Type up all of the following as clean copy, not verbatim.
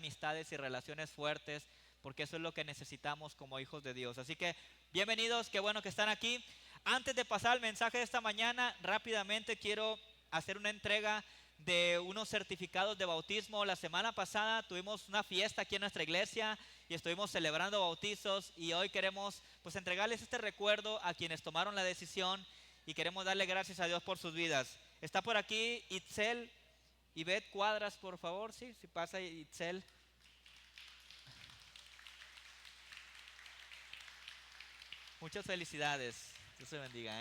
amistades y relaciones fuertes, porque eso es lo que necesitamos como hijos de Dios. Así que bienvenidos, qué bueno que están aquí. Antes de pasar al mensaje de esta mañana, rápidamente quiero hacer una entrega de unos certificados de bautismo. La semana pasada tuvimos una fiesta aquí en nuestra iglesia y estuvimos celebrando bautizos, y hoy queremos pues entregarles este recuerdo a quienes tomaron la decisión y queremos darle gracias a Dios por sus vidas. Está por aquí Itzel y Beth Cuadras, por favor, sí, si pasa Itzel. Muchas felicidades, Dios te bendiga.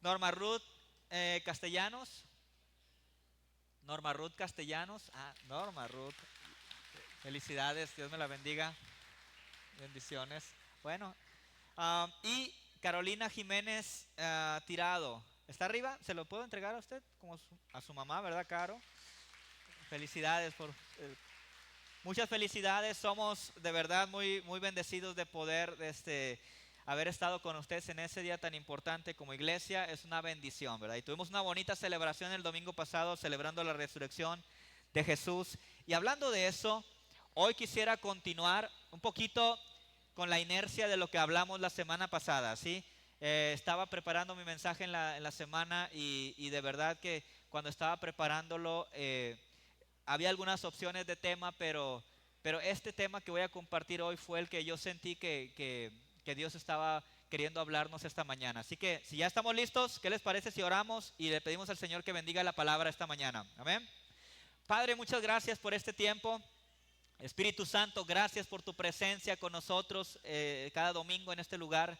Norma Ruth Castellanos. Norma Ruth Castellanos. Norma Ruth. Felicidades, Dios me la bendiga. Bendiciones. Bueno, y Carolina Jiménez Tirado. ¿Está arriba? ¿Se lo puedo entregar a usted? Como a su mamá, ¿verdad, Caro? Felicidades por... muchas felicidades. Somos de verdad muy, muy bendecidos de poder haber estado con ustedes en ese día tan importante como iglesia. Es una bendición, ¿verdad? Y tuvimos una bonita celebración el domingo pasado, celebrando la resurrección de Jesús. Y hablando de eso, hoy quisiera continuar un poquito con la inercia de lo que hablamos la semana pasada, ¿sí? Estaba preparando mi mensaje en la semana y de verdad que cuando estaba preparándolo había algunas opciones de tema, pero este tema que voy a compartir hoy fue el que yo sentí que Dios estaba queriendo hablarnos esta mañana. Así que si ya estamos listos, ¿qué les parece si oramos y le pedimos al Señor que bendiga la palabra esta mañana? Amén. Padre, muchas gracias por este tiempo. Espíritu Santo, gracias por tu presencia con nosotros cada domingo en este lugar.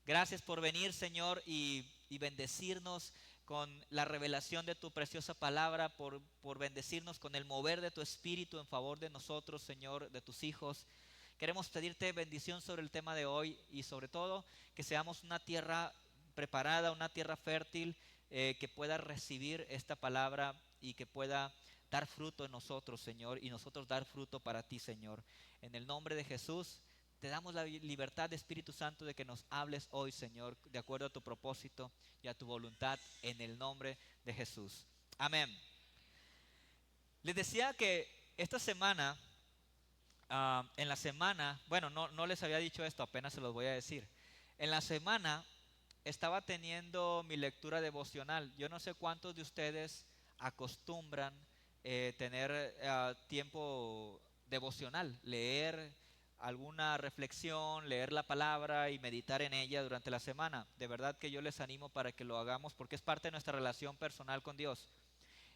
Gracias por venir, Señor, y bendecirnos con la revelación de tu preciosa palabra, por bendecirnos con el mover de tu Espíritu en favor de nosotros, Señor, de tus hijos. Queremos pedirte bendición sobre el tema de hoy y sobre todo que seamos una tierra preparada, una tierra fértil que pueda recibir esta palabra y que pueda dar fruto en nosotros, Señor, y nosotros dar fruto para ti, Señor. En el nombre de Jesús te damos la libertad de Espíritu Santo de que nos hables hoy, Señor, de acuerdo a tu propósito y a tu voluntad, en el nombre de Jesús. Amén. Les decía que esta semana, en la semana, bueno, no les había dicho esto, apenas se los voy a decir. En la semana estaba teniendo mi lectura devocional. Yo no sé cuántos de ustedes acostumbran tener tiempo devocional, leer alguna reflexión, leer la palabra y meditar en ella durante la semana. De verdad que yo les animo para que lo hagamos porque es parte de nuestra relación personal con Dios.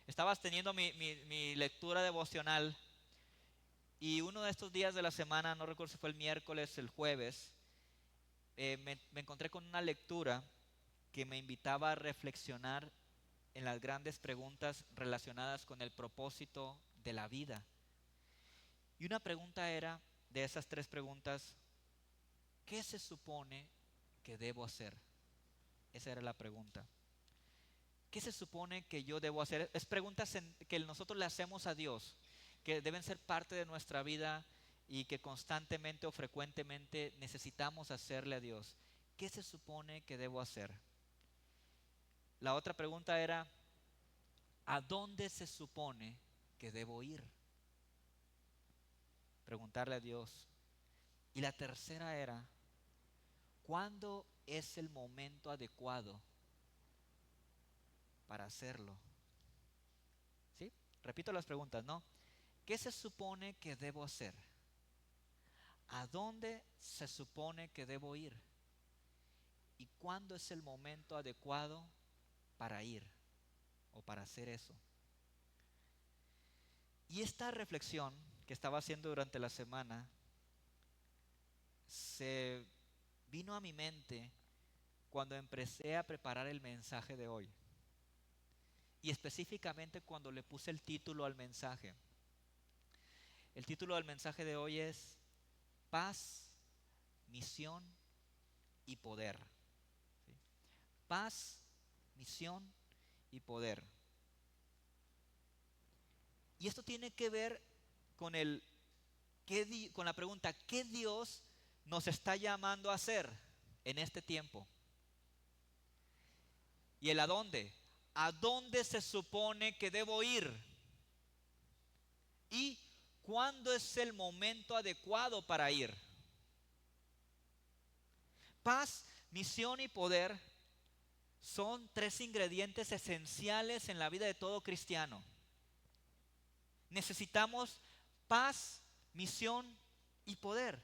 Estabas teniendo mi lectura devocional y uno de estos días de la semana, no recuerdo si fue el miércoles, el jueves, me encontré con una lectura que me invitaba a reflexionar en las grandes preguntas relacionadas con el propósito de la vida. Y una pregunta era, de esas tres preguntas, ¿qué se supone que debo hacer? Esa era la pregunta. ¿Qué se supone que yo debo hacer? Es preguntas que nosotros le hacemos a Dios, que deben ser parte de nuestra vida y que constantemente o frecuentemente necesitamos hacerle a Dios. ¿Qué se supone que debo hacer? La otra pregunta era, ¿a dónde se supone que debo ir? Preguntarle a Dios. Y la tercera era, ¿cuándo es el momento adecuado para hacerlo? ¿Sí? Repito las preguntas, ¿no? ¿Qué se supone que debo hacer? ¿A dónde se supone que debo ir? ¿Y cuándo es el momento adecuado para ir o para hacer eso? Y esta reflexión que estaba haciendo durante la semana se vino a mi mente cuando empecé a preparar el mensaje de hoy. Y específicamente cuando le puse el título al mensaje. El título del mensaje de hoy es Paz, Misión y Poder. ¿Sí? Paz, misión y poder. Y esto tiene que ver con con la pregunta, ¿qué Dios nos está llamando a hacer en este tiempo? ¿Y el a dónde? ¿A dónde se supone que debo ir? ¿Y ¿cuándo es el momento adecuado para ir? Paz, misión y poder son tres ingredientes esenciales en la vida de todo cristiano. Necesitamos paz, misión y poder.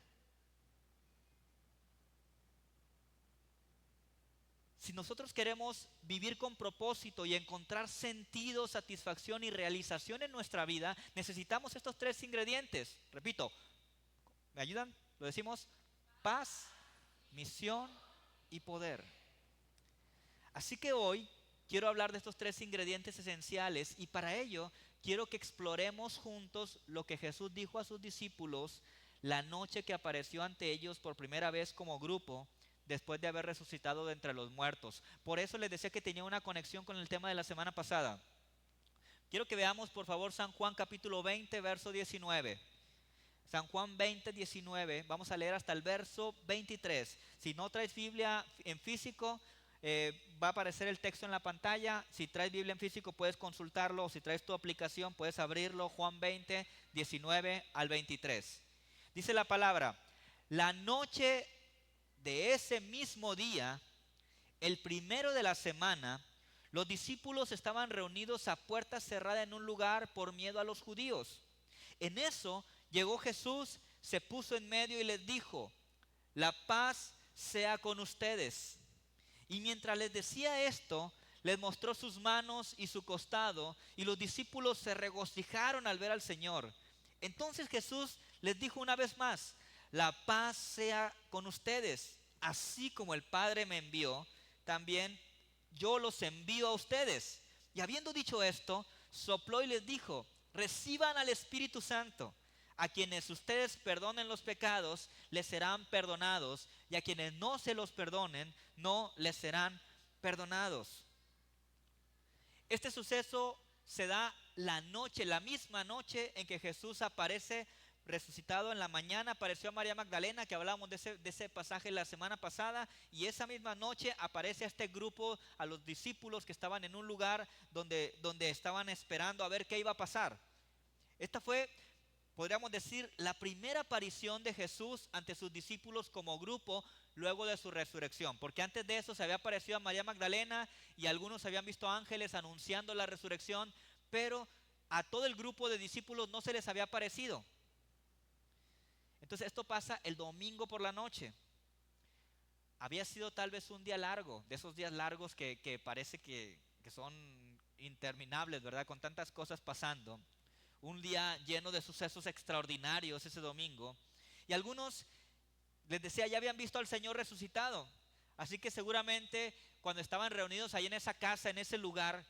Si nosotros queremos vivir con propósito y encontrar sentido, satisfacción y realización en nuestra vida, necesitamos estos tres ingredientes. Repito, ¿me ayudan? Lo decimos: paz, misión y poder. Así que hoy quiero hablar de estos tres ingredientes esenciales, y para ello quiero que exploremos juntos lo que Jesús dijo a sus discípulos la noche que apareció ante ellos por primera vez como grupo después de haber resucitado de entre los muertos. Por eso les decía que tenía una conexión con el tema de la semana pasada. Quiero que veamos por favor San Juan capítulo 20, verso 19. San Juan 20, 19, vamos a leer hasta el verso 23. Si no traes Biblia en físico, va a aparecer el texto en la pantalla. Si traes Biblia en físico puedes consultarlo, o si traes tu aplicación puedes abrirlo. Juan 20, 19 al 23. Dice la palabra: la noche de ese mismo día, el primero de la semana, los discípulos estaban reunidos a puerta cerrada en un lugar por miedo a los judíos. En eso llegó Jesús, se puso en medio y les dijo: la paz sea con ustedes. Y mientras les decía esto, les mostró sus manos y su costado, y los discípulos se regocijaron al ver al Señor. Entonces Jesús les dijo una vez más: la paz sea con ustedes. Así como el Padre me envió, también yo los envío a ustedes. Y habiendo dicho esto, sopló y les dijo: reciban al Espíritu Santo. A quienes ustedes perdonen los pecados, les serán perdonados, y a quienes no se los perdonen, no les serán perdonados. Este suceso se da la misma noche en que Jesús aparece resucitado. En la mañana apareció a María Magdalena, que hablábamos de ese pasaje la semana pasada, y esa misma noche aparece a este grupo, a los discípulos que estaban en un lugar donde estaban esperando a ver qué iba a pasar. Esta fue, podríamos decir, la primera aparición de Jesús ante sus discípulos como grupo luego de su resurrección, porque antes de eso se había aparecido a María Magdalena y algunos habían visto ángeles anunciando la resurrección, pero a todo el grupo de discípulos no se les había aparecido. Entonces esto pasa el domingo por la noche. Había sido tal vez un día largo, de esos días largos que parece que son interminables, ¿verdad? Con tantas cosas pasando. Un día lleno de sucesos extraordinarios ese domingo. Y algunos, les decía, ya habían visto al Señor resucitado. Así que seguramente cuando estaban reunidos ahí en esa casa, en ese lugar,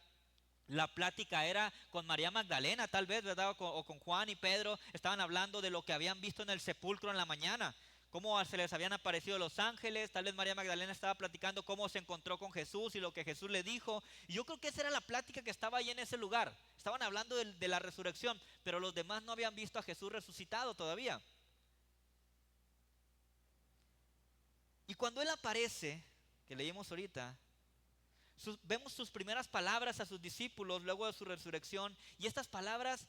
la plática era con María Magdalena, tal vez, ¿verdad? O con Juan y Pedro. Estaban hablando de lo que habían visto en el sepulcro en la mañana, cómo se les habían aparecido los ángeles. Tal vez María Magdalena estaba platicando cómo se encontró con Jesús y lo que Jesús le dijo. Y yo creo que esa era la plática que estaba ahí en ese lugar. Estaban hablando de la resurrección, pero los demás no habían visto a Jesús resucitado todavía. Y cuando Él aparece, que leímos ahorita, vemos sus primeras palabras a sus discípulos luego de su resurrección, y estas palabras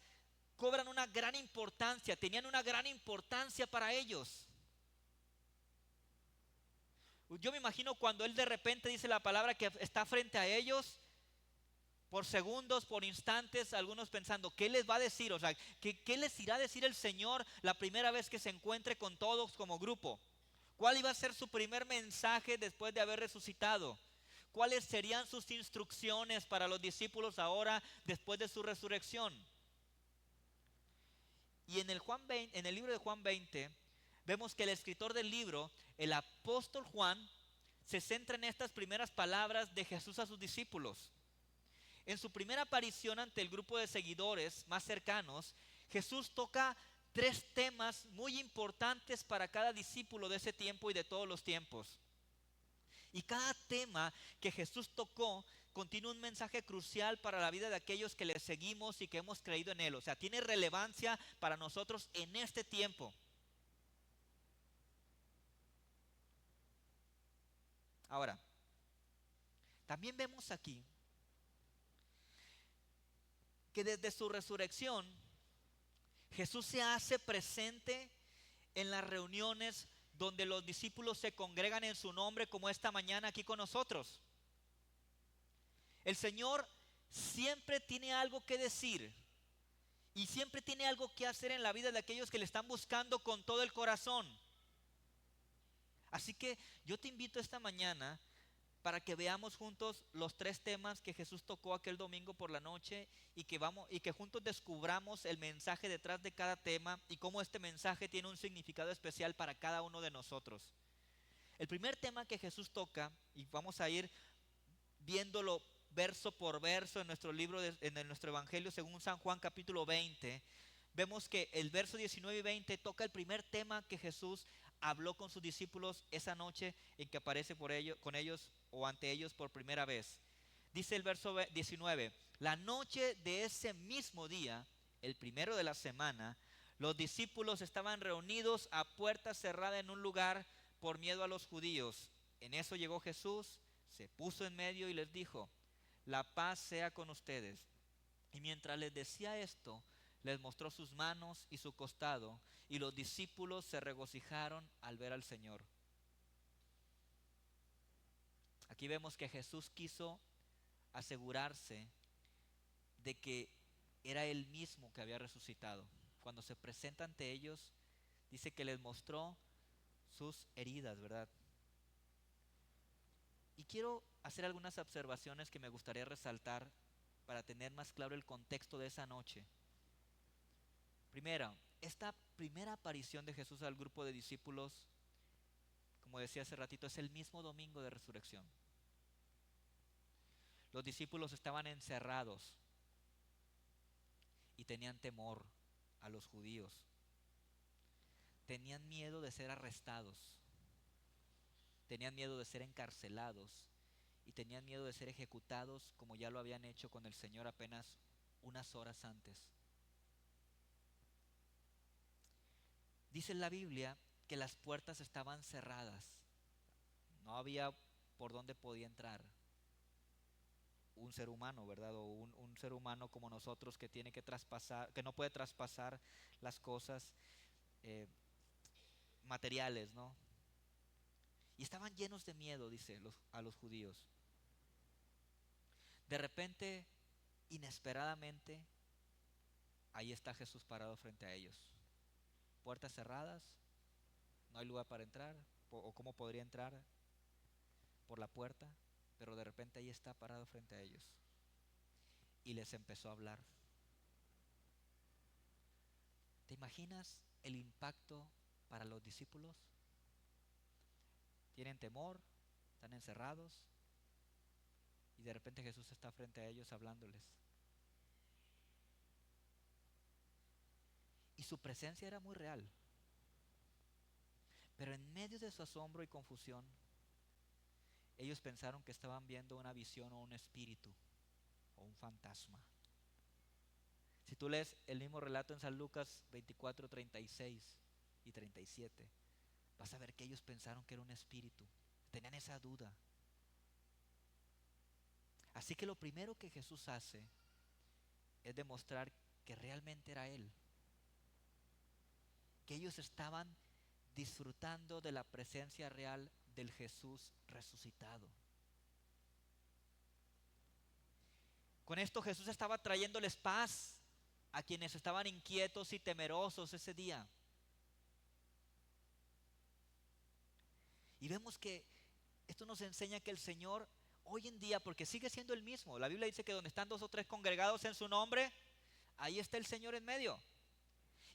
cobran una gran importancia, tenían una gran importancia para ellos. Yo me imagino cuando Él de repente dice la palabra que está frente a ellos, por segundos, por instantes, algunos pensando, ¿qué les va a decir? O sea, ¿qué les irá a decir el Señor la primera vez que se encuentre con todos como grupo? ¿Cuál iba a ser su primer mensaje después de haber resucitado? ¿Cuáles serían sus instrucciones para los discípulos ahora después de su resurrección? Y en el libro de Juan 20, vemos que el escritor del libro, el apóstol Juan, se centra en estas primeras palabras de Jesús a sus discípulos. En su primera aparición ante el grupo de seguidores más cercanos, Jesús toca tres temas muy importantes para cada discípulo de ese tiempo y de todos los tiempos. Y cada tema que Jesús tocó contiene un mensaje crucial para la vida de aquellos que le seguimos y que hemos creído en Él. O sea, tiene relevancia para nosotros en este tiempo. Ahora, también vemos aquí que desde su resurrección, Jesús se hace presente en las reuniones donde los discípulos se congregan en su nombre, como esta mañana aquí con nosotros. El Señor siempre tiene algo que decir y siempre tiene algo que hacer en la vida de aquellos que le están buscando con todo el corazón. Así que yo te invito esta mañana para que veamos juntos los 3 temas que Jesús tocó aquel domingo por la noche y que juntos descubramos el mensaje detrás de cada tema y cómo este mensaje tiene un significado especial para cada uno de nosotros. El primer tema que Jesús toca, y vamos a ir viéndolo verso por verso en nuestro libro, en nuestro evangelio según San Juan capítulo 20, vemos que el verso 19 y 20 toca el primer tema que Jesús habló con sus discípulos esa noche en que aparece con ellos o ante ellos por primera vez. Dice el verso 19: la noche de ese mismo día, el primero de la semana, los discípulos estaban reunidos a puerta cerrada en un lugar por miedo a los judíos. En eso llegó Jesús, se puso en medio y les dijo: la paz sea con ustedes. Y mientras les decía esto, les mostró sus manos y su costado, y los discípulos se regocijaron al ver al Señor. Aquí vemos que Jesús quiso asegurarse de que era Él mismo que había resucitado. Cuando se presenta ante ellos, dice que les mostró sus heridas, ¿verdad? Y quiero hacer algunas observaciones que me gustaría resaltar para tener más claro el contexto de esa noche. Primero, esta primera aparición de Jesús al grupo de discípulos, como decía hace ratito, es el mismo domingo de resurrección. Los discípulos estaban encerrados y tenían temor a los judíos. Tenían miedo de ser arrestados. Tenían miedo de ser encarcelados. Y tenían miedo de ser ejecutados como ya lo habían hecho con el Señor apenas unas horas antes. Dice en la Biblia que las puertas estaban cerradas. No había por dónde podía entrar un ser humano, ¿verdad? O un ser humano como nosotros que tiene que traspasar, que no puede traspasar las cosas materiales, ¿no? Y estaban llenos de miedo, dice a los judíos. De repente, inesperadamente, ahí está Jesús parado frente a ellos. Puertas cerradas, no hay lugar para entrar, o cómo podría entrar por la puerta, pero de repente ahí está parado frente a ellos. Y les empezó a hablar. ¿Te imaginas el impacto para los discípulos? Tienen temor, están encerrados, y de repente Jesús está frente a ellos hablándoles. Y su presencia era muy real. Pero en medio de su asombro y confusión, ellos pensaron que estaban viendo una visión o un espíritu o un fantasma. Si tú lees el mismo relato en San Lucas 24, 36 y 37, vas a ver que ellos pensaron que era un espíritu. Tenían esa duda. Así que lo primero que Jesús hace es demostrar que realmente era Él. Que ellos estaban disfrutando de la presencia real del Jesús resucitado. Con esto Jesús estaba trayéndoles paz a quienes estaban inquietos y temerosos ese día. Y vemos que esto nos enseña que el Señor hoy en día, porque sigue siendo el mismo, la Biblia dice que donde están 2 o 3 congregados en su nombre, ahí está el Señor en medio.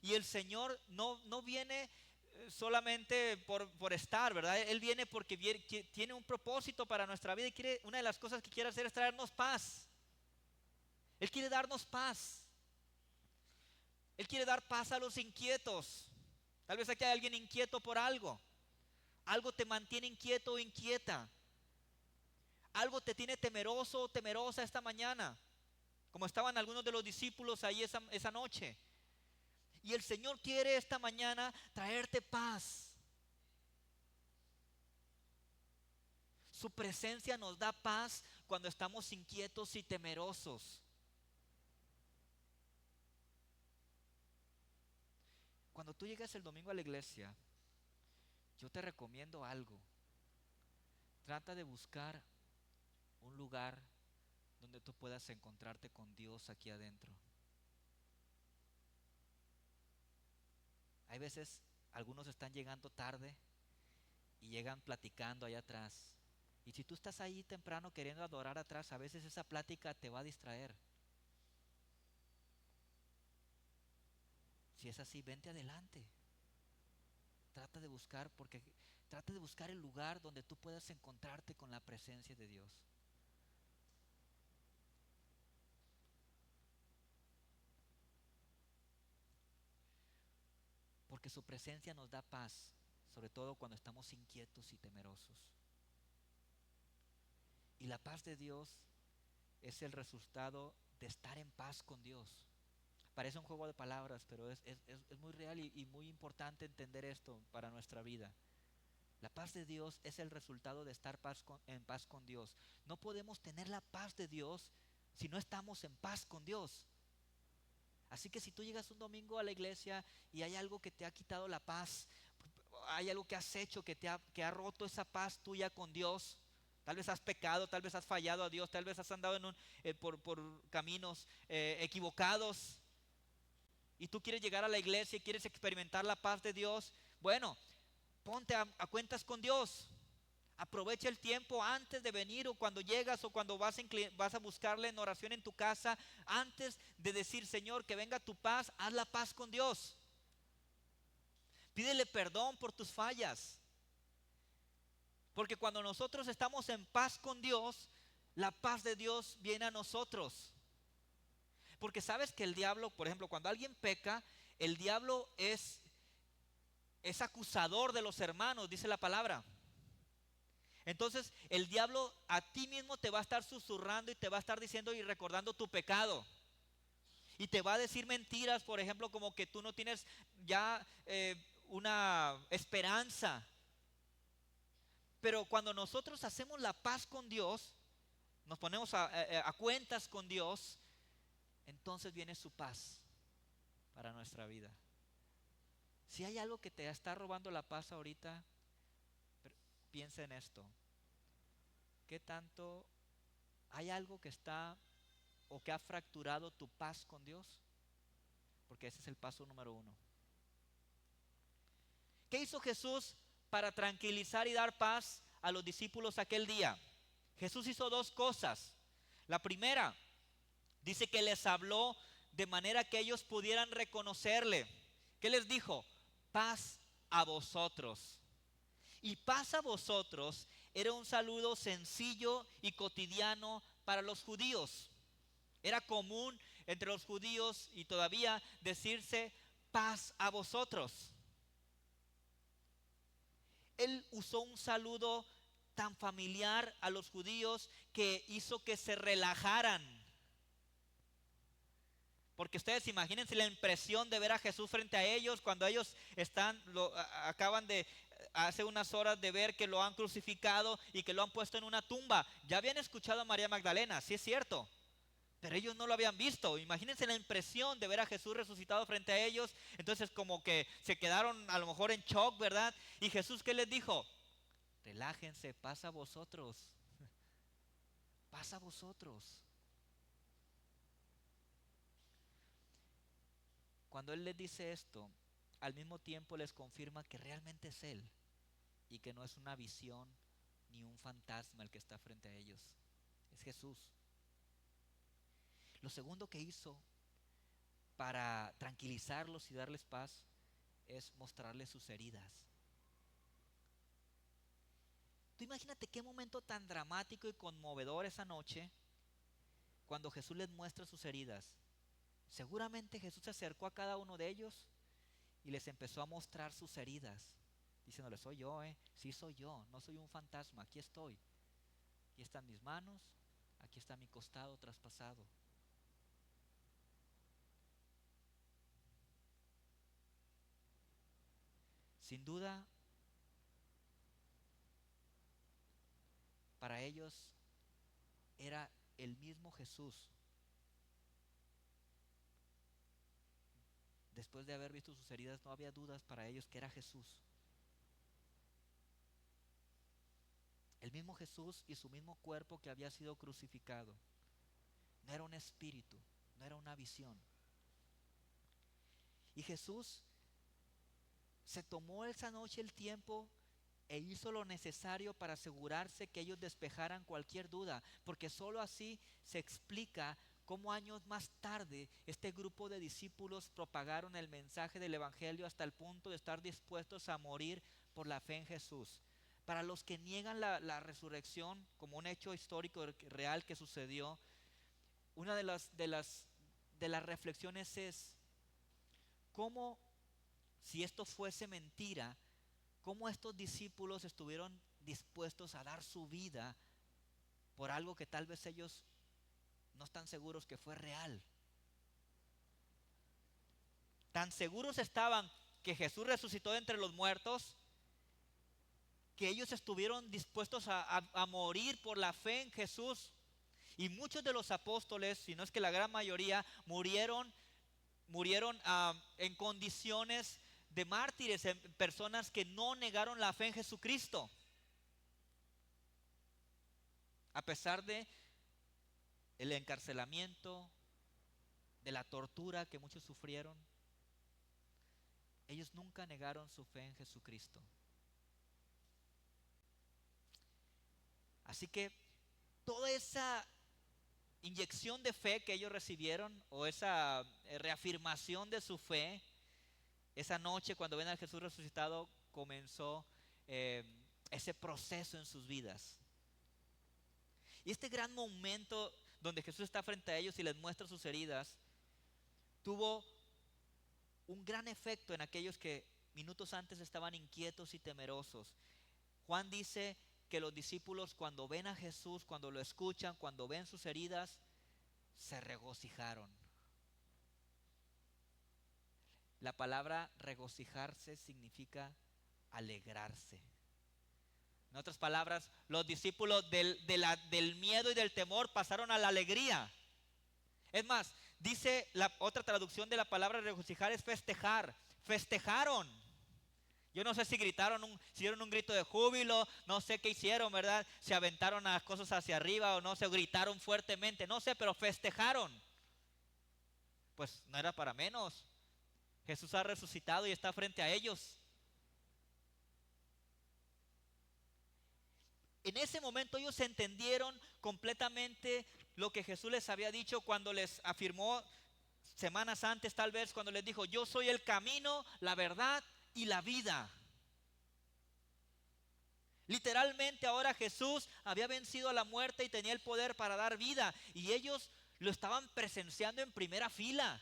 Y el Señor no viene solamente por estar, ¿verdad? Él viene porque tiene un propósito para nuestra vida y una de las cosas que quiere hacer es traernos paz. Él quiere darnos paz. Él quiere dar paz a los inquietos. Tal vez aquí hay alguien inquieto por algo. Algo te mantiene inquieto o inquieta. Algo te tiene temeroso o temerosa esta mañana, como estaban algunos de los discípulos ahí esa noche. Y el Señor quiere esta mañana traerte paz. Su presencia nos da paz cuando estamos inquietos y temerosos. cuando tú llegas el domingo a la iglesia, yo te recomiendo algo. Trata de buscar un lugar donde tú puedas encontrarte con Dios aquí adentro. Hay veces algunos están llegando tarde y llegan platicando allá atrás. Y si tú estás ahí temprano queriendo adorar atrás, a veces esa plática te va a distraer. Si es así, vente adelante. Trata de buscar, trata de buscar el lugar donde tú puedas encontrarte con la presencia de Dios. Porque su presencia nos da paz, sobre todo cuando estamos inquietos y temerosos. Y la paz de Dios es el resultado de estar en paz con Dios. Parece un juego de palabras, pero es muy real y muy importante entender esto para nuestra vida. La paz de Dios es el resultado de estar en paz con Dios. No podemos tener la paz de Dios si no estamos en paz con Dios. Así que si tú llegas un domingo a la iglesia y hay algo que te ha quitado la paz, hay algo que has hecho que ha roto esa paz tuya con Dios, tal vez has pecado, tal vez has fallado a Dios, tal vez has andado por caminos equivocados y tú quieres llegar a la iglesia y quieres experimentar la paz de Dios, bueno, ponte a cuentas con Dios. Aprovecha el tiempo antes de venir o cuando llegas o cuando vas a buscarle en oración en tu casa. Antes de decir, Señor, que venga tu paz, haz la paz con Dios. Pídele perdón por tus fallas. Porque cuando nosotros estamos en paz con Dios, la paz de Dios viene a nosotros. Porque sabes que el diablo, por ejemplo, cuando alguien peca, el diablo es acusador de los hermanos, dice la palabra. Entonces el diablo a ti mismo te va a estar susurrando y te va a estar diciendo y recordando tu pecado. Y te va a decir mentiras, por ejemplo, como que tú no tienes ya una esperanza. Pero cuando nosotros hacemos la paz con Dios, nos ponemos a cuentas con Dios, entonces viene su paz para nuestra vida. Si hay algo que te está robando la paz ahorita, piensa en esto. ¿Qué tanto hay algo que está o que ha fracturado tu paz con Dios? Porque ese es el paso número 1. ¿Qué hizo Jesús para tranquilizar y dar paz a los discípulos aquel día? Jesús hizo 2 cosas. La primera, dice que les habló de manera que ellos pudieran reconocerle. ¿Qué les dijo? Paz a vosotros. Y paz a vosotros era un saludo sencillo y cotidiano para los judíos. Era común entre los judíos y todavía decirse paz a vosotros. Él usó un saludo tan familiar a los judíos que hizo que se relajaran. Porque ustedes imagínense la impresión de ver a Jesús frente a ellos cuando ellos acaban de hace unas horas de ver que lo han crucificado y que lo han puesto en una tumba. Ya habían escuchado a María Magdalena, sí es cierto, pero ellos no lo habían visto. Imagínense la impresión de ver a Jesús resucitado frente a ellos. Entonces como que se quedaron a lo mejor en shock, ¿verdad? Y Jesús, ¿qué les dijo? Relájense, pasa a vosotros. Pasa a vosotros. Cuando Él les dice esto, al mismo tiempo les confirma que realmente es Él y que no es una visión ni un fantasma el que está frente a ellos. Es Jesús. Lo segundo que hizo para tranquilizarlos y darles paz es mostrarles sus heridas. Tú imagínate qué momento tan dramático y conmovedor esa noche cuando Jesús les muestra sus heridas. Seguramente Jesús se acercó a cada uno de ellos y les empezó a mostrar sus heridas, diciéndoles, soy yo, sí soy yo, no soy un fantasma, aquí estoy. Aquí están mis manos, aquí está mi costado traspasado. Sin duda, para ellos era el mismo Jesús Después de haber visto sus heridas, no había dudas para ellos que era Jesús. El mismo Jesús y su mismo cuerpo que había sido crucificado. No era un espíritu, no era una visión. Y Jesús se tomó esa noche el tiempo e hizo lo necesario para asegurarse que ellos despejaran cualquier duda, porque sólo así se explica cómo años más tarde este grupo de discípulos propagaron el mensaje del Evangelio hasta el punto de estar dispuestos a morir por la fe en Jesús. Para los que niegan la resurrección como un hecho histórico real que sucedió, una de las reflexiones es cómo, si esto fuese mentira, cómo estos discípulos estuvieron dispuestos a dar su vida por algo que tal vez ellos no están seguros que fue real. Tan seguros estaban que Jesús resucitó de entre los muertos, que ellos estuvieron dispuestos a morir por la fe en Jesús. Y muchos de los apóstoles, si no es que la gran mayoría, murieron en condiciones de mártires, en personas que no negaron la fe en Jesucristo. A pesar de el encarcelamiento, de la tortura que muchos sufrieron, ellos nunca negaron su fe en Jesucristo. Así que toda esa inyección de fe que ellos recibieron, o esa reafirmación de su fe, esa noche cuando ven a Jesús resucitado, comenzó ese proceso en sus vidas. Y este gran momento donde Jesús está frente a ellos y les muestra sus heridas, tuvo un gran efecto en aquellos que minutos antes estaban inquietos y temerosos. Juan dice que los discípulos, cuando ven a Jesús, cuando lo escuchan, cuando ven sus heridas, se regocijaron. La palabra regocijarse significa alegrarse. En otras palabras, los discípulos del miedo y del temor pasaron a la alegría. Es más, dice la otra traducción de la palabra regocijar es festejar. Festejaron. Yo no sé si gritaron, si dieron un grito de júbilo, no sé qué hicieron, ¿verdad? Se aventaron las cosas hacia arriba o no, se gritaron fuertemente, no sé, pero festejaron. Pues no era para menos. Jesús ha resucitado y está frente a ellos. En ese momento ellos entendieron completamente lo que Jesús les había dicho cuando les afirmó semanas antes, tal vez, cuando les dijo: yo soy el camino, la verdad y la vida. Literalmente ahora Jesús había vencido a la muerte y tenía el poder para dar vida, y ellos lo estaban presenciando en primera fila.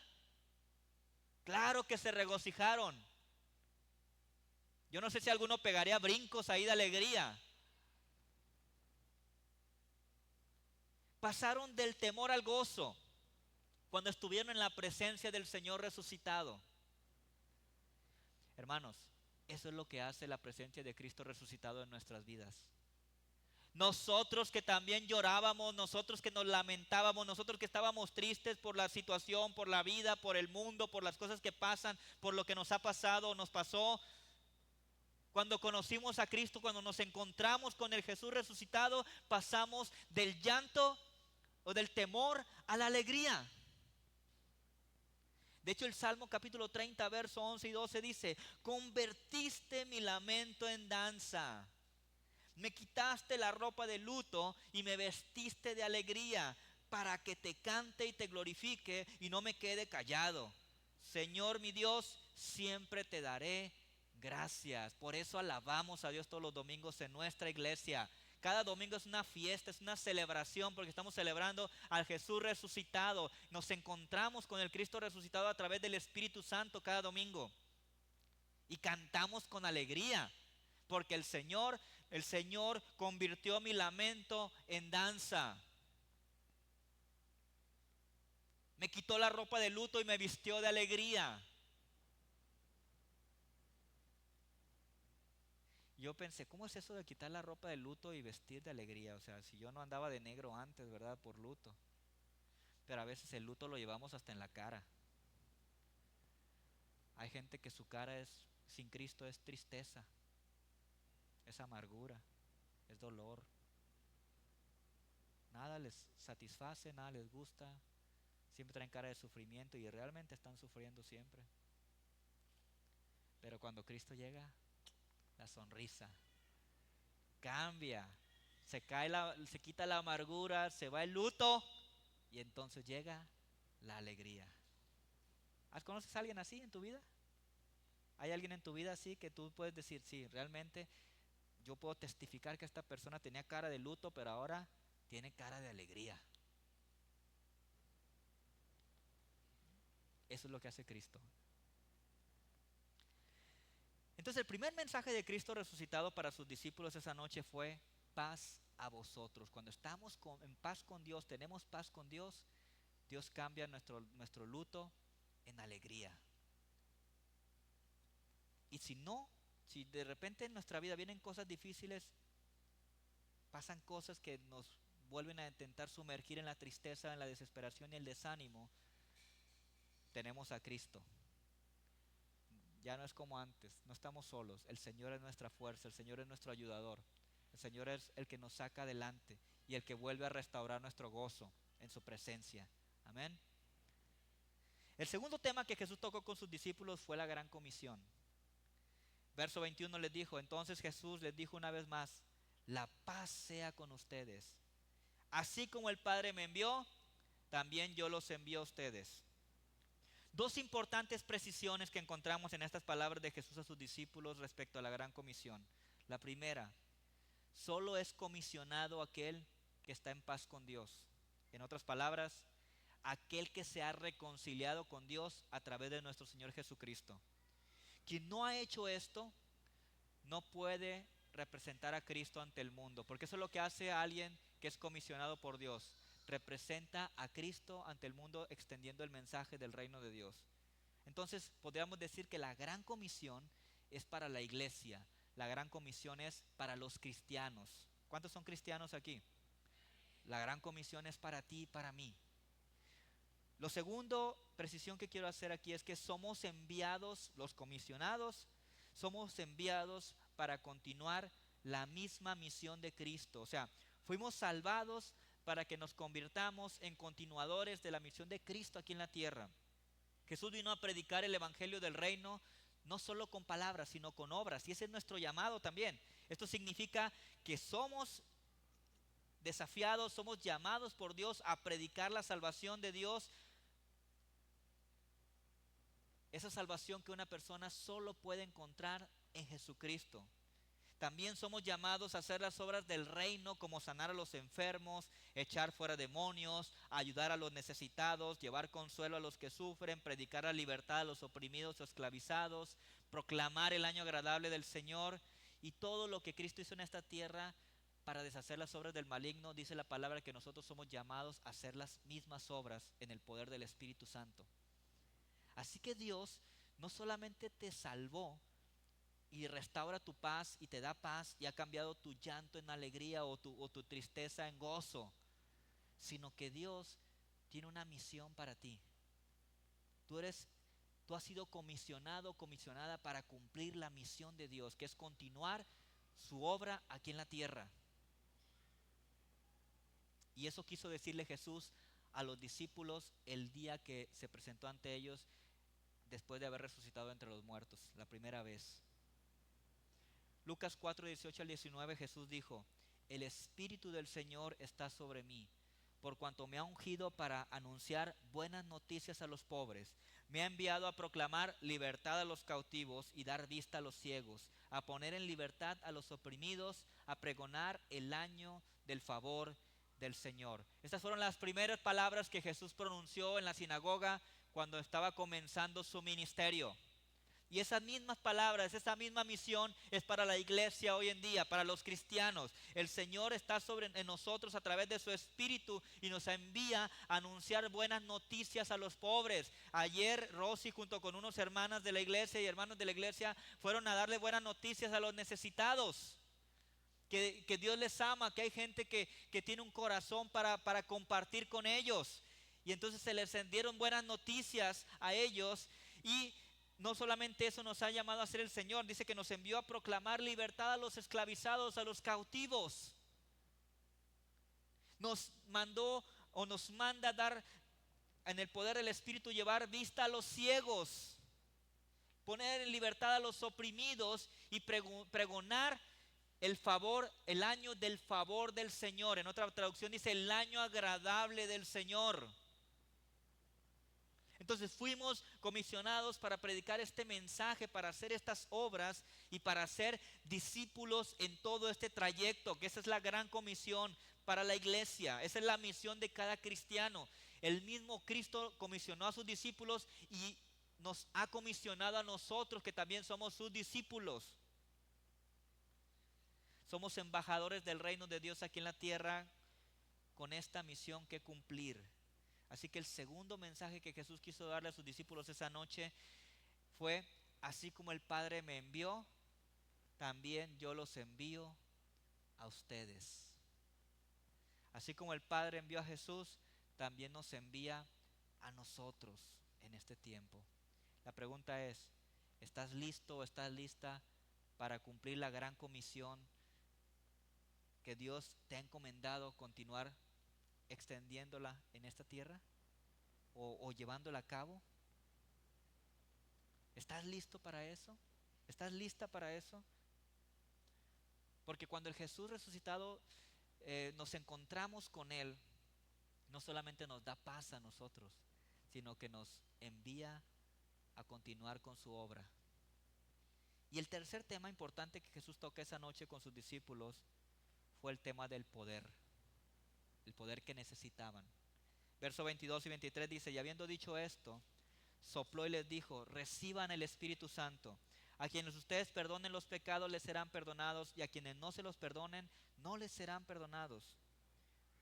Claro que se regocijaron. Yo no sé si alguno pegaría brincos ahí de alegría. Pasaron del temor al gozo cuando estuvieron en la presencia del Señor resucitado. Hermanos, eso es lo que hace la presencia de Cristo resucitado en nuestras vidas. Nosotros que también llorábamos, nosotros que nos lamentábamos, nosotros que estábamos tristes por la situación, por la vida, por el mundo, por las cosas que pasan, por lo que nos ha pasado o nos pasó. Cuando conocimos a Cristo, cuando nos encontramos con el Jesús resucitado, pasamos del llanto o del temor a la alegría. De hecho, el Salmo capítulo 30, verso 11 y 12 dice: convertiste mi lamento en danza, me quitaste la ropa de luto y me vestiste de alegría, para que te cante y te glorifique y no me quede callado. Señor mi Dios, siempre te daré gracias. Por eso alabamos a Dios todos los domingos en nuestra iglesia. Cada domingo es una fiesta, es una celebración, porque estamos celebrando al Jesús resucitado. Nos encontramos con el Cristo resucitado a través del Espíritu Santo cada domingo. Y cantamos con alegría, porque el Señor convirtió mi lamento en danza. Me quitó la ropa de luto y me vistió de alegría. Yo pensé, ¿cómo es eso de quitar la ropa de luto y vestir de alegría? O sea, si yo no andaba de negro antes, ¿verdad? Por luto. Pero a veces el luto lo llevamos hasta en la cara. Hay gente que su cara sin Cristo es tristeza, es amargura, es dolor. Nada les satisface, nada les gusta. Siempre traen cara de sufrimiento y realmente están sufriendo siempre. Pero cuando Cristo llega, la sonrisa cambia. Se quita la amargura, se va el luto y entonces llega la alegría. ¿Conoces a alguien así en tu vida? ¿Hay alguien en tu vida así que tú puedes decir, sí, realmente yo puedo testificar que esta persona tenía cara de luto, pero ahora tiene cara de alegría? Eso es lo que hace Cristo. Entonces el primer mensaje de Cristo resucitado para sus discípulos esa noche fue paz a vosotros. Cuando estamos en paz con Dios, tenemos paz con Dios, Dios cambia nuestro luto en alegría. Y si de repente en nuestra vida vienen cosas difíciles, pasan cosas que nos vuelven a intentar sumergir en la tristeza, en la desesperación y el desánimo, tenemos a Cristo. Ya no es como antes, no estamos solos. El Señor es nuestra fuerza, el Señor es nuestro ayudador. El Señor es el que nos saca adelante y el que vuelve a restaurar nuestro gozo en su presencia. Amén. El segundo tema que Jesús tocó con sus discípulos fue la gran comisión. Verso 21 les dijo, entonces Jesús les dijo una vez más, la paz sea con ustedes. Así como el Padre me envió, también yo los envío a ustedes. Dos importantes precisiones que encontramos en estas palabras de Jesús a sus discípulos respecto a la gran comisión. La primera, solo es comisionado aquel que está en paz con Dios. En otras palabras, aquel que se ha reconciliado con Dios a través de nuestro Señor Jesucristo. Quien no ha hecho esto no puede representar a Cristo ante el mundo, porque eso es lo que hace a alguien que es comisionado por Dios. Representa a Cristo ante el mundo extendiendo el mensaje del reino de Dios. Entonces podríamos decir que la gran comisión es para la iglesia, la gran comisión es para los cristianos. ¿Cuántos son cristianos aquí? La gran comisión es para ti y para mí. Lo segundo, precisión que quiero hacer aquí es que somos enviados, los comisionados, somos enviados para continuar la misma misión de Cristo. O sea, fuimos salvados para que nos convirtamos en continuadores de la misión de Cristo aquí en la tierra. Jesús vino a predicar el evangelio del reino no solo con palabras, sino con obras. Y ese es nuestro llamado también. Esto significa que somos desafiados, somos llamados por Dios a predicar la salvación de Dios. Esa salvación que una persona solo puede encontrar en Jesucristo. También somos llamados a hacer las obras del reino, como sanar a los enfermos, echar fuera demonios, ayudar a los necesitados, llevar consuelo a los que sufren, predicar la libertad a los oprimidos o esclavizados, proclamar el año agradable del Señor y todo lo que Cristo hizo en esta tierra para deshacer las obras del maligno. Dice la palabra que nosotros somos llamados a hacer las mismas obras en el poder del Espíritu Santo. Así que Dios no solamente te salvó y restaura tu paz y te da paz y ha cambiado tu llanto en alegría o tu tristeza en gozo, sino que Dios tiene una misión para ti. Tú has sido comisionado, comisionada para cumplir la misión de Dios, que es continuar su obra aquí en la tierra. Y eso quiso decirle Jesús a los discípulos el día que se presentó ante ellos después de haber resucitado entre los muertos, la primera vez. Lucas 4, 18 al 19, Jesús dijo, el Espíritu del Señor está sobre mí, por cuanto me ha ungido para anunciar buenas noticias a los pobres. Me ha enviado a proclamar libertad a los cautivos y dar vista a los ciegos, a poner en libertad a los oprimidos, a pregonar el año del favor del Señor. Estas fueron las primeras palabras que Jesús pronunció en la sinagoga cuando estaba comenzando su ministerio. Y esas mismas palabras, esa misma misión es para la iglesia hoy en día, para los cristianos. El Señor está en nosotros a través de su Espíritu y nos envía a anunciar buenas noticias a los pobres. Ayer Rosy junto con unos hermanas de la iglesia y hermanos de la iglesia fueron a darle buenas noticias a los necesitados. Que Dios les ama, que hay gente que tiene un corazón para compartir con ellos. Y entonces se les dieron buenas noticias a ellos y no solamente eso nos ha llamado a hacer el Señor, dice que nos envió a proclamar libertad a los esclavizados, a los cautivos. Nos mandó o nos manda dar en el poder del Espíritu, llevar vista a los ciegos, poner en libertad a los oprimidos y pregonar el favor, el año del favor del Señor. En otra traducción dice el año agradable del Señor. Entonces fuimos comisionados para predicar este mensaje, para hacer estas obras y para ser discípulos en todo este trayecto, que esa es la gran comisión para la iglesia. Esa es la misión de cada cristiano. El mismo Cristo comisionó a sus discípulos y nos ha comisionado a nosotros, que también somos sus discípulos. Somos embajadores del reino de Dios aquí en la tierra, con esta misión que cumplir. Así que el segundo mensaje que Jesús quiso darle a sus discípulos esa noche fue: así como el Padre me envió, también yo los envío a ustedes. Así como el Padre envió a Jesús, también nos envía a nosotros en este tiempo. La pregunta es: ¿estás listo o estás lista para cumplir la gran comisión que Dios te ha encomendado, continuar extendiéndola en esta tierra o llevándola a cabo? ¿Estás listo para eso? ¿Estás lista para eso? Porque cuando el Jesús resucitado nos encontramos con Él, no solamente nos da paz a nosotros, sino que nos envía a continuar con su obra. Y el tercer tema importante que Jesús toca esa noche con sus discípulos fue el tema del poder, el poder que necesitaban. Versos 22 y 23 dice: y habiendo dicho esto, sopló y les dijo: reciban el Espíritu Santo. A quienes ustedes perdonen los pecados les serán perdonados, y a quienes no se los perdonen no les serán perdonados.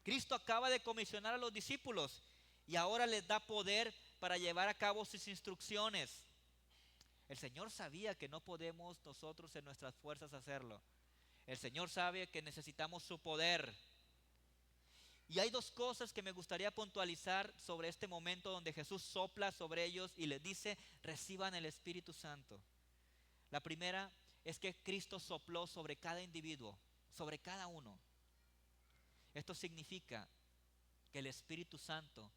Cristo acaba de comisionar a los discípulos y ahora les da poder para llevar a cabo sus instrucciones. El Señor sabía que no podemos nosotros en nuestras fuerzas hacerlo. El Señor sabe que necesitamos su poder. Y hay dos cosas que me gustaría puntualizar sobre este momento donde Jesús sopla sobre ellos y les dice: reciban el Espíritu Santo. La primera es que Cristo sopló sobre cada individuo, sobre cada uno. Esto significa que el Espíritu Santo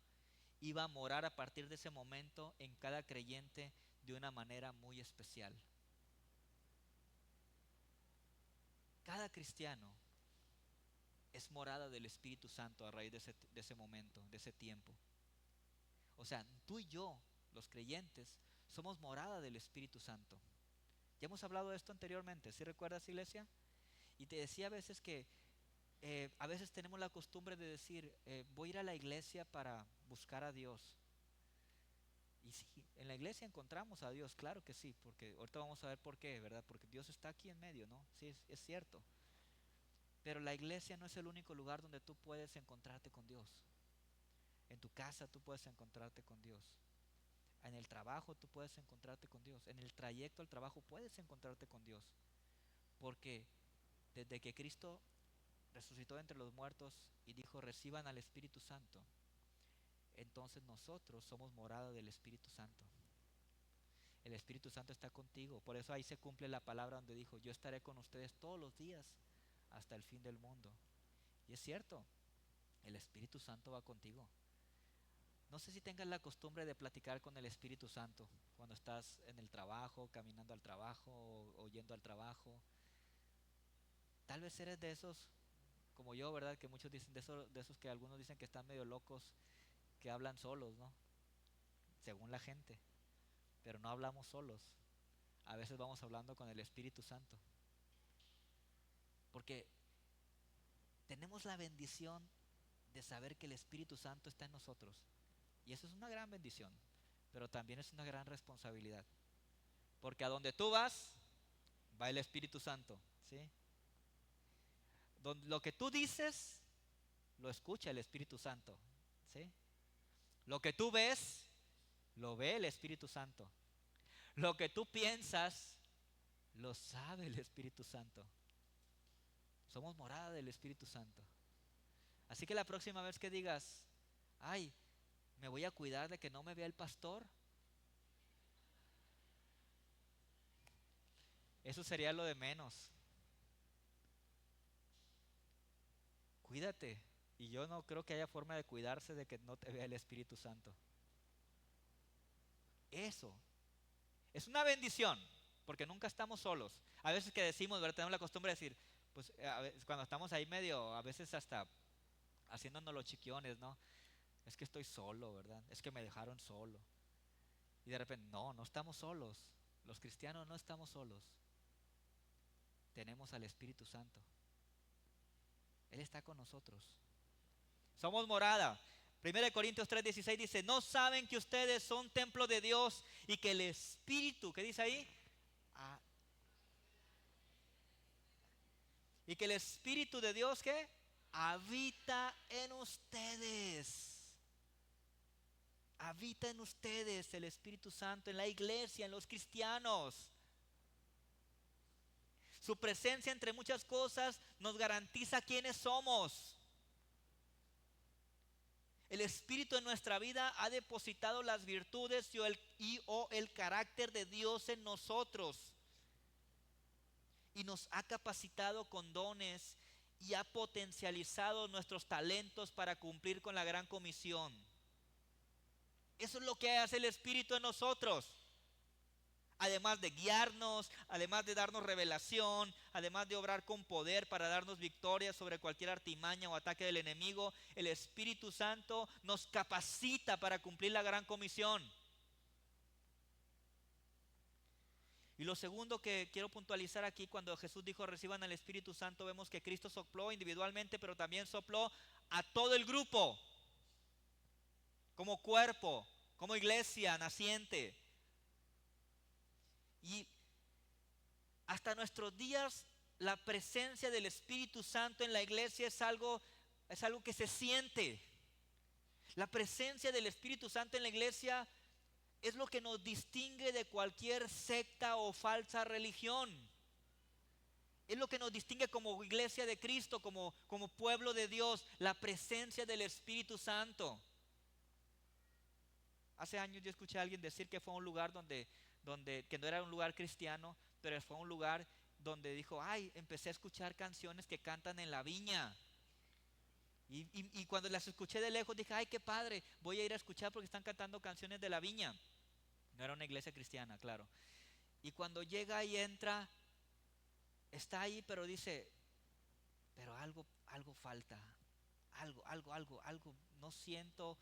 iba a morar a partir de ese momento en cada creyente de una manera muy especial. Cada cristiano es morada del Espíritu Santo a raíz de ese momento, de ese tiempo. O sea, tú y yo, los creyentes, somos morada del Espíritu Santo. Ya hemos hablado de esto anteriormente, ¿sí recuerdas, iglesia? Y te decía a veces que a veces tenemos la costumbre de decir: voy a ir a la iglesia para buscar a Dios. Y sí, en la iglesia encontramos a Dios, claro que sí, porque ahorita vamos a ver por qué, ¿verdad? Porque Dios está aquí en medio, ¿no? Sí, es cierto. Pero la iglesia no es el único lugar donde tú puedes encontrarte con Dios. En tu casa tú puedes encontrarte con Dios. En el trabajo tú puedes encontrarte con Dios. En el trayecto al trabajo puedes encontrarte con Dios. Porque desde que Cristo resucitó entre los muertos y dijo: reciban al Espíritu Santo, entonces nosotros somos morada del Espíritu Santo. El Espíritu Santo está contigo. Por eso ahí se cumple la palabra donde dijo: yo estaré con ustedes todos los días hasta el fin del mundo. Y es cierto, el Espíritu Santo va contigo. No sé si tengas la costumbre de platicar con el Espíritu Santo cuando estás en el trabajo, caminando al trabajo o yendo al trabajo. Tal vez eres de esos como yo, ¿verdad? Que muchos dicen de esos que algunos dicen que están medio locos, que hablan solos, ¿no? Según la gente. Pero no hablamos solos. A veces vamos hablando con el Espíritu Santo. Porque tenemos la bendición de saber que el Espíritu Santo está en nosotros. Y eso es una gran bendición, pero también es una gran responsabilidad. Porque a donde tú vas, va el Espíritu Santo, ¿sí? Lo que tú dices, lo escucha el Espíritu Santo, ¿sí? Lo que tú ves, lo ve el Espíritu Santo. Lo que tú piensas, lo sabe el Espíritu Santo. Somos morada del Espíritu Santo. Así que la próxima vez que digas: ay, me voy a cuidar de que no me vea el pastor, Eso sería lo de menos. Cuídate. Y yo no creo que haya forma de cuidarse de que no te vea el Espíritu Santo. Eso es una bendición, porque nunca estamos solos. A veces que decimos, ¿verdad? Tenemos la costumbre de decir, pues cuando estamos ahí medio, a veces hasta haciéndonos los chiquiones, ¿no? Es que estoy solo, ¿verdad? Es que me dejaron solo. Y de repente, no, no estamos solos. Los cristianos no estamos solos. Tenemos al Espíritu Santo. Él está con nosotros. Somos morada. 1 Corintios 3:16 dice, ¿no saben que ustedes son templo de Dios y que el Espíritu, ¿qué dice ahí? Ah, y que el Espíritu de Dios, ¿qué? Habita en ustedes. Habita en ustedes el Espíritu Santo, en la iglesia, en los cristianos. Su presencia, entre muchas cosas, nos garantiza quiénes somos. El Espíritu en nuestra vida ha depositado las virtudes o el carácter de Dios en nosotros. Y nos ha capacitado con dones y ha potencializado nuestros talentos para cumplir con la gran comisión. Eso es lo que hace el Espíritu en nosotros. Además de guiarnos, además de darnos revelación, además de obrar con poder para darnos victoria sobre cualquier artimaña o ataque del enemigo, el Espíritu Santo nos capacita para cumplir la gran comisión. Y lo segundo que quiero puntualizar aquí, cuando Jesús dijo reciban al Espíritu Santo, vemos que Cristo sopló individualmente, pero también sopló a todo el grupo, como cuerpo, como iglesia naciente. Y hasta nuestros días la presencia del Espíritu Santo en la iglesia es algo que se siente. La presencia del Espíritu Santo en la iglesia es lo que nos distingue de cualquier secta o falsa religión. Es lo que nos distingue como iglesia de Cristo, como pueblo de Dios, la presencia del Espíritu Santo. Hace años yo escuché a alguien decir que fue a un lugar que no era un lugar cristiano, pero fue un lugar donde dijo, ay, empecé a escuchar canciones que cantan en la viña. Y cuando las escuché de lejos dije, ay, qué padre, voy a ir a escuchar porque están cantando canciones de la viña. No era una iglesia cristiana, claro. Y cuando llega y entra, está ahí, pero dice, pero algo falta, algo, no siento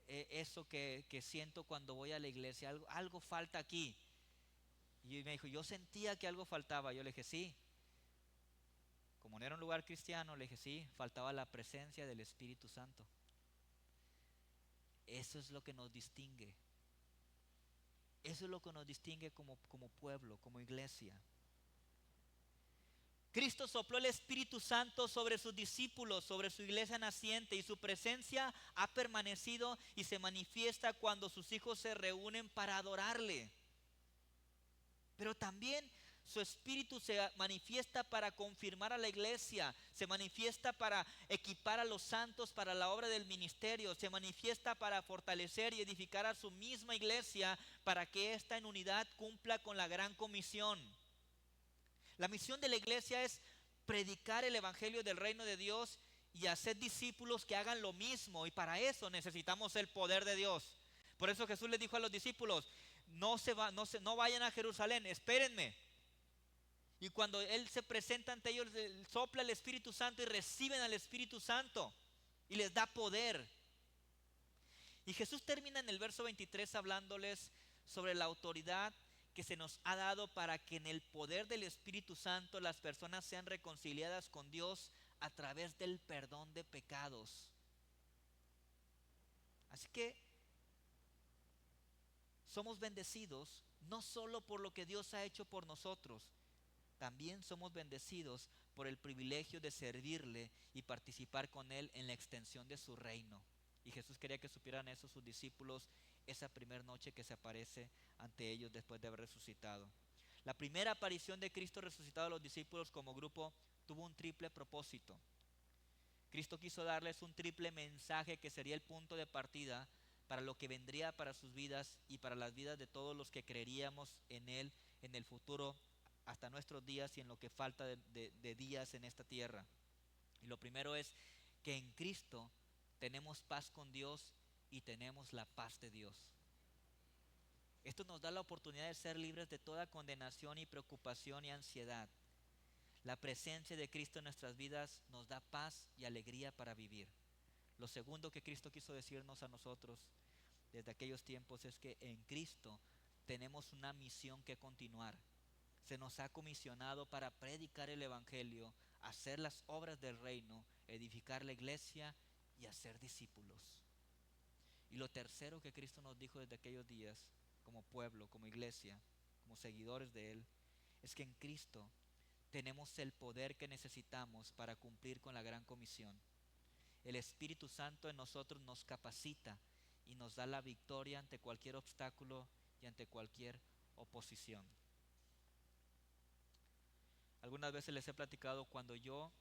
eso que siento cuando voy a la iglesia, algo falta aquí. Y me dijo, yo sentía que algo faltaba. Yo le dije, sí. Como no era un lugar cristiano, le dije, sí, faltaba la presencia del Espíritu Santo. Eso es lo que nos distingue. Eso es lo que nos distingue como pueblo, como iglesia. Cristo sopló el Espíritu Santo sobre sus discípulos, sobre su iglesia naciente, y su presencia ha permanecido y se manifiesta cuando sus hijos se reúnen para adorarle. Pero también su Espíritu se manifiesta para confirmar a la iglesia, se manifiesta para equipar a los santos para la obra del ministerio, se manifiesta para fortalecer y edificar a su misma iglesia para que ésta en unidad cumpla con la gran comisión. La misión de la iglesia es predicar el evangelio del reino de Dios y hacer discípulos que hagan lo mismo, y para eso necesitamos el poder de Dios. Por eso Jesús les dijo a los discípulos, no vayan a Jerusalén, espérenme. Y cuando Él se presenta ante ellos, sopla el Espíritu Santo y reciben al Espíritu Santo y les da poder. Y Jesús termina en el verso 23 hablándoles sobre la autoridad que se nos ha dado para que en el poder del Espíritu Santo las personas sean reconciliadas con Dios a través del perdón de pecados. Así que somos bendecidos no solo por lo que Dios ha hecho por nosotros, también somos bendecidos por el privilegio de servirle y participar con Él en la extensión de su reino. Y Jesús quería que supieran eso sus discípulos esa primera noche que se aparece ante ellos después de haber resucitado. La primera aparición de Cristo resucitado a los discípulos como grupo tuvo un triple propósito. Cristo quiso darles un triple mensaje que sería el punto de partida para lo que vendría para sus vidas y para las vidas de todos los que creeríamos en Él en el futuro hasta nuestros días y en lo que falta de días en esta tierra. Y lo primero es que en Cristo tenemos paz con Dios y tenemos la paz de Dios. Esto nos da la oportunidad de ser libres de toda condenación y preocupación y ansiedad. La presencia de Cristo en nuestras vidas nos da paz y alegría para vivir. Lo segundo que Cristo quiso decirnos a nosotros desde aquellos tiempos es que en Cristo tenemos una misión que continuar. Se nos ha comisionado para predicar el Evangelio, hacer las obras del reino, edificar la iglesia y hacer discípulos. Y lo tercero que Cristo nos dijo desde aquellos días, como pueblo, como iglesia, como seguidores de Él, es que en Cristo tenemos el poder que necesitamos para cumplir con la gran comisión. El Espíritu Santo en nosotros nos capacita y nos da la victoria ante cualquier obstáculo y ante cualquier oposición. Algunas veces les he platicado, cuando yo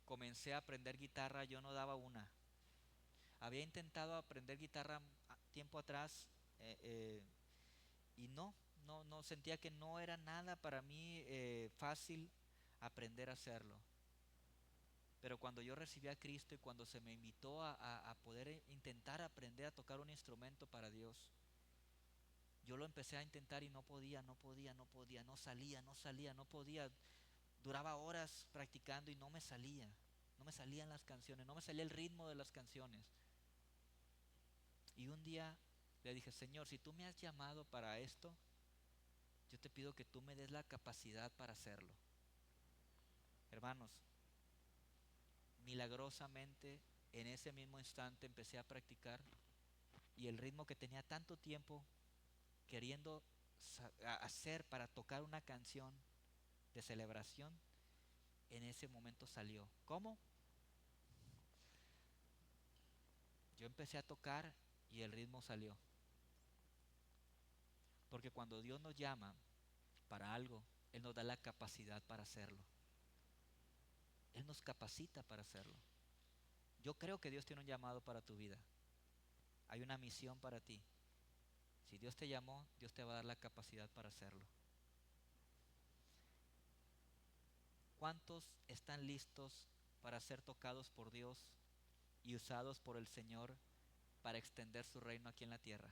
comencé a aprender guitarra, yo no daba una. Había intentado aprender guitarra tiempo atrás y no sentía que no era nada para mí fácil aprender a hacerlo. Pero cuando yo recibí a Cristo y cuando se me invitó a poder intentar aprender a tocar un instrumento para Dios, yo lo empecé a intentar y no podía, no salía, no podía. Duraba horas practicando y no me salían las canciones, no me salía el ritmo de las canciones. Y un día le dije, Señor, si tú me has llamado para esto, yo te pido que tú me des la capacidad para hacerlo. Hermanos, milagrosamente en ese mismo instante empecé a practicar y el ritmo que tenía tanto tiempo queriendo hacer para tocar una canción de celebración, en ese momento salió. ¿Cómo? Yo empecé a tocar y el ritmo salió. Porque cuando Dios nos llama para algo, Él nos da la capacidad para hacerlo. Él nos capacita para hacerlo. Yo creo que Dios tiene un llamado para tu vida. Hay una misión para ti. Si Dios te llamó, Dios te va a dar la capacidad para hacerlo. ¿Cuántos están listos para ser tocados por Dios y usados por el Señor para extender su reino aquí en la tierra?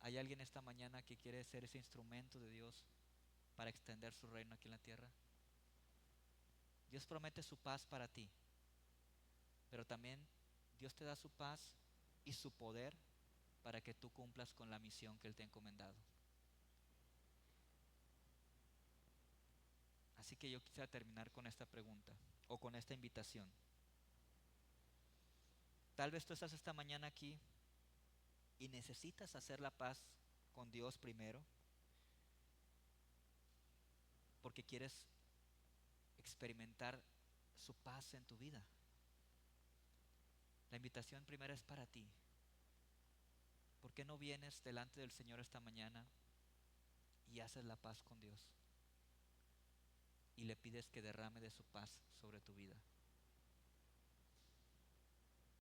¿Hay alguien esta mañana que quiere ser ese instrumento de Dios para extender su reino aquí en la tierra? Dios promete su paz para ti, pero también Dios te da su paz y su poder para que tú cumplas con la misión que Él te ha encomendado. Así que yo quisiera terminar con esta pregunta o con esta invitación. Tal vez tú estás esta mañana aquí y necesitas hacer la paz con Dios primero porque quieres experimentar su paz en tu vida. La invitación primera es para ti. ¿Por qué no vienes delante del Señor esta mañana y haces la paz con Dios? Y le pides que derrame de su paz sobre tu vida.